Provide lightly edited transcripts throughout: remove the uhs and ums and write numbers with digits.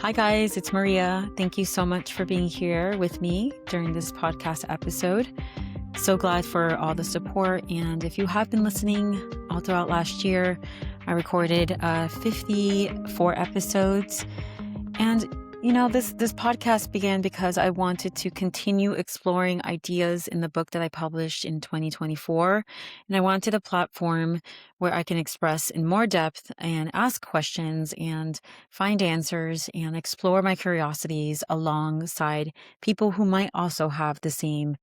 Hi, guys, it's Maria. Thank you so much for being here with me during this podcast episode. So glad for all the support. And if you have been listening all throughout last year, I recorded 54 episodes. And this podcast began because I wanted to continue exploring ideas in the book that I published in 2024. And I wanted a platform where I can express in more depth and ask questions and find answers and explore my curiosities alongside people who might also have the same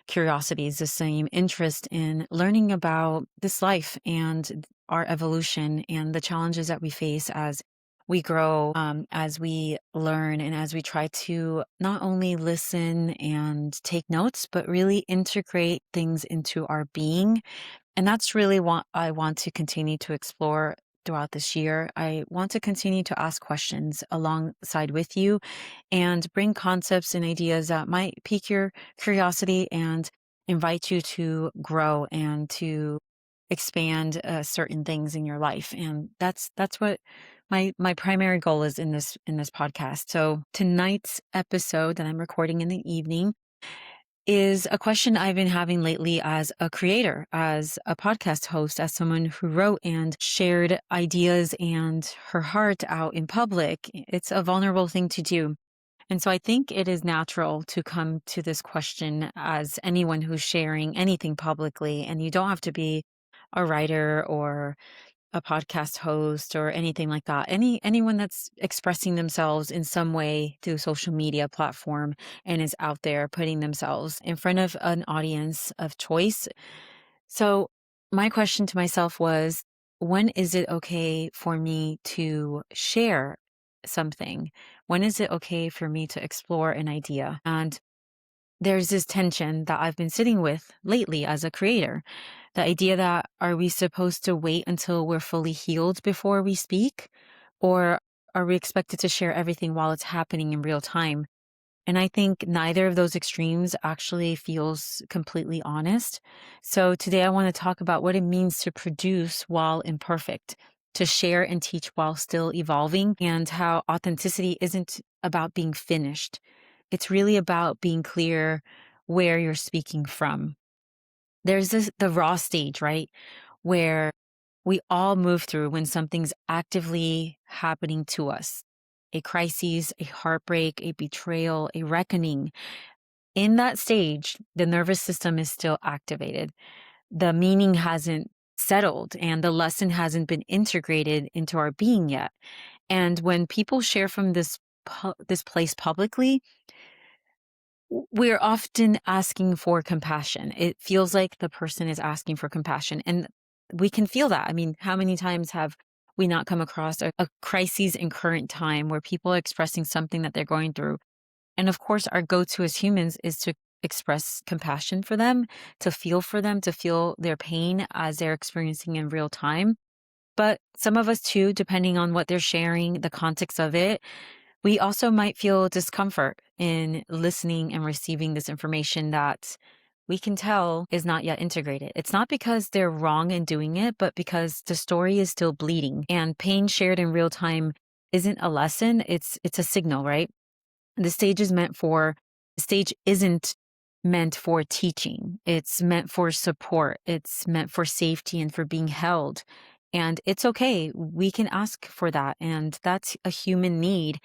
curiosities, the same interest in learning about this life and our evolution and the challenges that we face as we grow, as we learn, and as we try to not only listen and take notes, but really integrate things into our being. And that's really what I want to continue to explore throughout this year. I want to continue to ask questions alongside with you and bring concepts and ideas that might pique your curiosity and invite you to grow and to expand certain things in your life. And that's what my primary goal is in this podcast. So tonight's episode that I'm recording in the evening is a question I've been having lately as a creator, as a podcast host, as someone who wrote and shared ideas and her heart out in public. It's a vulnerable thing to do. And so I think it is natural to come to this question as anyone who's sharing anything publicly. And you don't have to be a writer or a podcast host or anything like that. Anyone that's expressing themselves in some way through social media platform and is out there putting themselves in front of an audience of choice. So my question to myself was, when is it okay for me to share something? When is it okay for me to explore an idea? And there's this tension that I've been sitting with lately as a creator. The idea that, are we supposed to wait until we're fully healed before we speak? Or are we expected to share everything while it's happening in real time? And I think neither of those extremes actually feels completely honest. So today I want to talk about what it means to produce while imperfect, to share and teach while still evolving, and how authenticity isn't about being finished. It's really about being clear where you're speaking from. There's the raw stage, right? Where we all move through when something's actively happening to us. A crisis, a heartbreak, a betrayal, a reckoning. In that stage, the nervous system is still activated. The meaning hasn't settled and the lesson hasn't been integrated into our being yet. And when people share from this place publicly, we're often asking for compassion. It feels like the person is asking for compassion. And we can feel that. I mean, how many times have we not come across a crisis in current time where people are expressing something that they're going through? And of course, our go to as humans is to express compassion for them, to feel their pain as they're experiencing in real time. But some of us too, depending on what they're sharing, the context of it, we also might feel discomfort in listening and receiving this information that we can tell is not yet integrated. It's not because they're wrong in doing it, but because the story is still bleeding and pain shared in real time isn't a lesson. It's a signal, right? The stage isn't meant for teaching. It's meant for support. It's meant for safety and for being held. And it's okay. We can ask for that. And that's a human need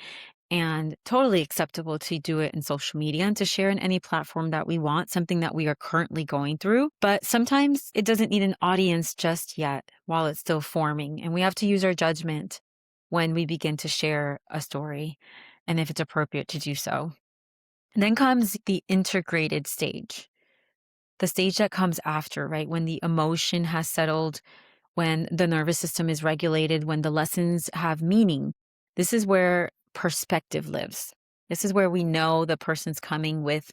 and totally acceptable to do it in social media and to share in any platform that we want, something that we are currently going through. But sometimes it doesn't need an audience just yet while it's still forming. And we have to use our judgment when we begin to share a story and if it's appropriate to do so. And then comes the integrated stage, the stage that comes after, right? When the emotion has settled, when the nervous system is regulated, when the lessons have meaning. This is where perspective lives. This is where we know the person's coming with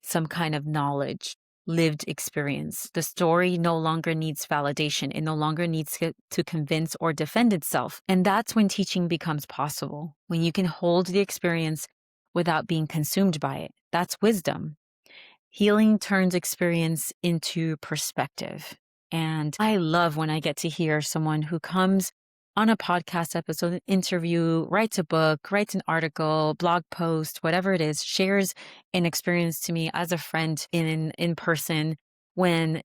some kind of knowledge, lived experience. The story no longer needs validation. It no longer needs to convince or defend itself. And that's when teaching becomes possible, when you can hold the experience without being consumed by it. That's wisdom. Healing turns experience into perspective. And I love when I get to hear someone who comes on a podcast episode, an interview, writes a book, writes an article, blog post, whatever it is, shares an experience to me as a friend in person when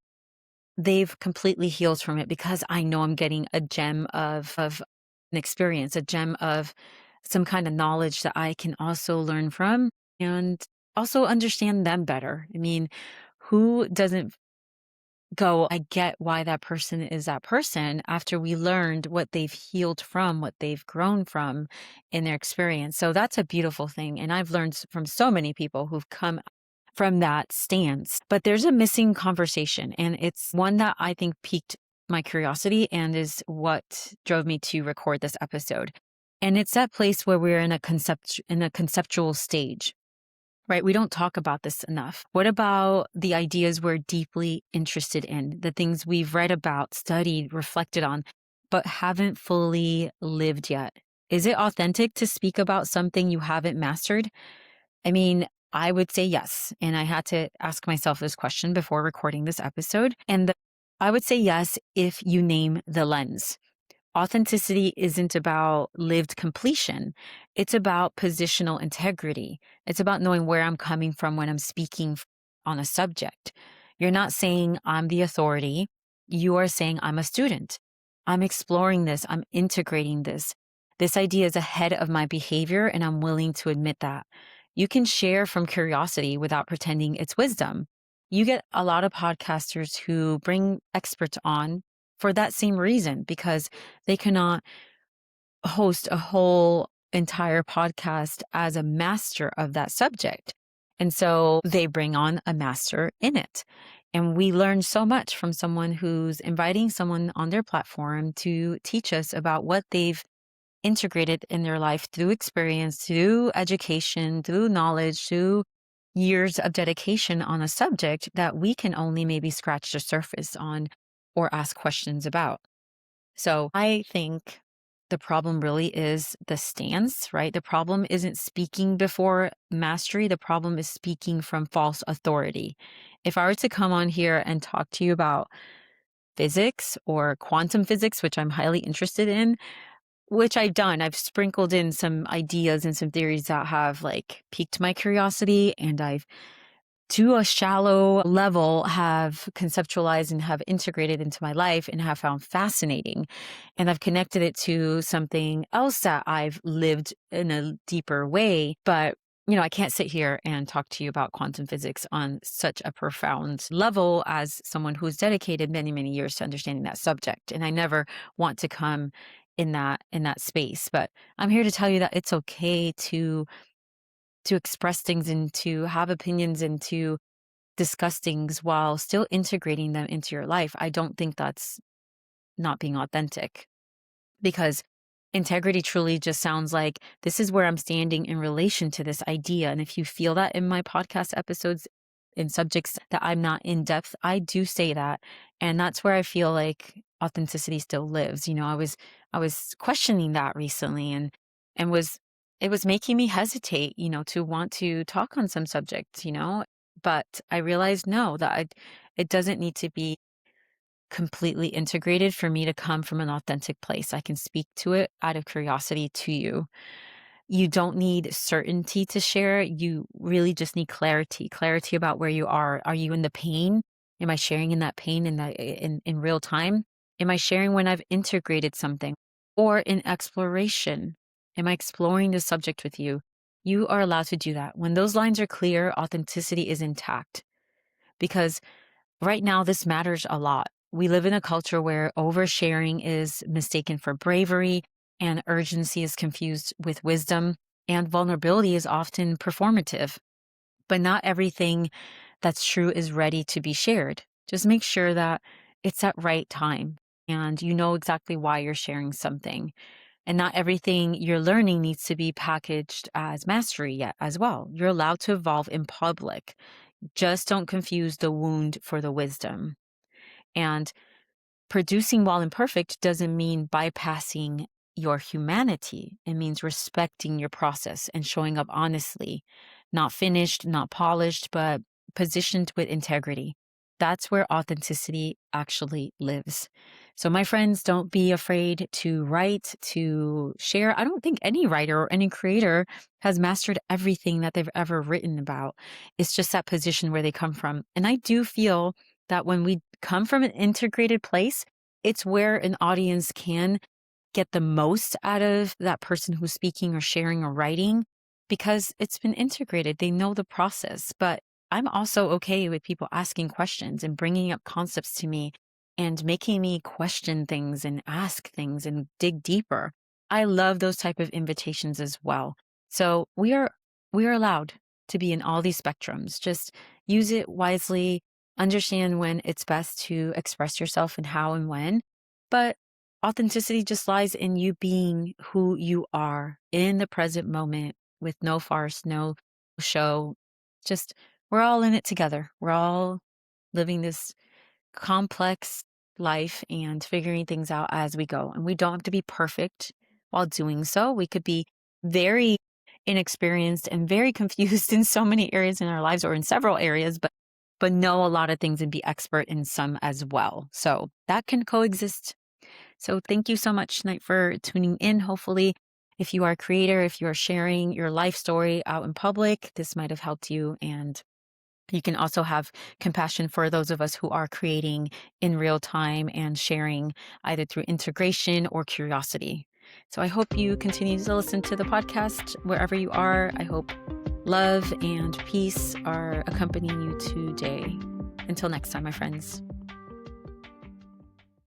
they've completely healed from it, because I know I'm getting a gem of an experience, a gem of some kind of knowledge that I can also learn from and also understand them better. I mean, who doesn't go, I get why that person is that person after we learned what they've healed from, what they've grown from in their experience. So that's a beautiful thing. And I've learned from so many people who've come from that stance. But there's a missing conversation, and it's one that I think piqued my curiosity and is what drove me to record this episode. And it's that place where we're in a conceptual stage. Right? We don't talk about this enough. What about the ideas we're deeply interested in, the things we've read about, studied, reflected on, but haven't fully lived yet? Is it authentic to speak about something you haven't mastered? I mean, I would say yes. And I had to ask myself this question before recording this episode. And I would say yes if you name the lens. Authenticity isn't about lived completion. It's about positional integrity. It's about knowing where I'm coming from when I'm speaking on a subject. You're not saying I'm the authority. You are saying I'm a student. I'm exploring this. I'm integrating this. This idea is ahead of my behavior, and I'm willing to admit that. You can share from curiosity without pretending it's wisdom. You get a lot of podcasters who bring experts on for that same reason, because they cannot host a whole entire podcast as a master of that subject. And so they bring on a master in it. And we learn so much from someone who's inviting someone on their platform to teach us about what they've integrated in their life through experience, through education, through knowledge, through years of dedication on a subject that we can only maybe scratch the surface on or ask questions about. So I think the problem really is the stance, right? The problem isn't speaking before mastery. The problem is speaking from false authority. If I were to come on here and talk to you about physics or quantum physics, which I'm highly interested in, which I've done, I've sprinkled in some ideas and some theories that have like piqued my curiosity, and I've to a shallow level have conceptualized and have integrated into my life and have found fascinating. And I've connected it to something else that I've lived in a deeper way. But, I can't sit here and talk to you about quantum physics on such a profound level as someone who's dedicated many, many years to understanding that subject. And I never want to come in that space. But I'm here to tell you that it's okay to express things and to have opinions and to discuss things while still integrating them into your life. I don't think that's not being authentic, because integrity truly just sounds like this is where I'm standing in relation to this idea. And if you feel that in my podcast episodes in subjects that I'm not in depth, I do say that. And that's where I feel like authenticity still lives. I was questioning that recently, and it was making me hesitate, to want to talk on some subjects, but I realized no, it doesn't need to be completely integrated for me to come from an authentic place. I can speak to it out of curiosity to you. You don't need certainty to share. You really just need clarity about where you are. Are you in the pain? Am I sharing in that pain in real time? Am I sharing when I've integrated something, or in exploration? Am I exploring the subject with you? You are allowed to do that. When those lines are clear, authenticity is intact, because right now this matters a lot. We live in a culture where oversharing is mistaken for bravery, and urgency is confused with wisdom, and vulnerability is often performative. But not everything that's true is ready to be shared. Just make sure that it's at right time and you know exactly why you're sharing something. And not everything you're learning needs to be packaged as mastery yet as well. You're allowed to evolve in public. Just don't confuse the wound for the wisdom. And producing while imperfect doesn't mean bypassing your humanity. It means respecting your process and showing up honestly, not finished, not polished, but positioned with integrity. that's where authenticity actually lives. So, my friends, don't be afraid to write, to share. I don't think any writer or any creator has mastered everything that they've ever written about. It's just that position where they come from. And I do feel that when we come from an integrated place, it's where an audience can get the most out of that person who's speaking or sharing or writing because it's been integrated. They know the process. But I'm also okay with people asking questions and bringing up concepts to me and making me question things and ask things and dig deeper. I love those type of invitations as well. So we are allowed to be in all these spectrums. Just use it wisely, understand when it's best to express yourself and how and when. But authenticity just lies in you being who you are in the present moment with no farce, no show. Just we're all in it together. We're all living this complex life and figuring things out as we go. And we don't have to be perfect while doing so. We could be very inexperienced and very confused in so many areas in our lives or in several areas, but know a lot of things and be expert in some as well. So that can coexist. So thank you so much tonight for tuning in. Hopefully, if you are a creator, if you are sharing your life story out in public, this might have helped you. And you can also have compassion for those of us who are creating in real time and sharing either through integration or curiosity. So I hope you continue to listen to the podcast wherever you are. I hope love and peace are accompanying you today. Until next time, my friends.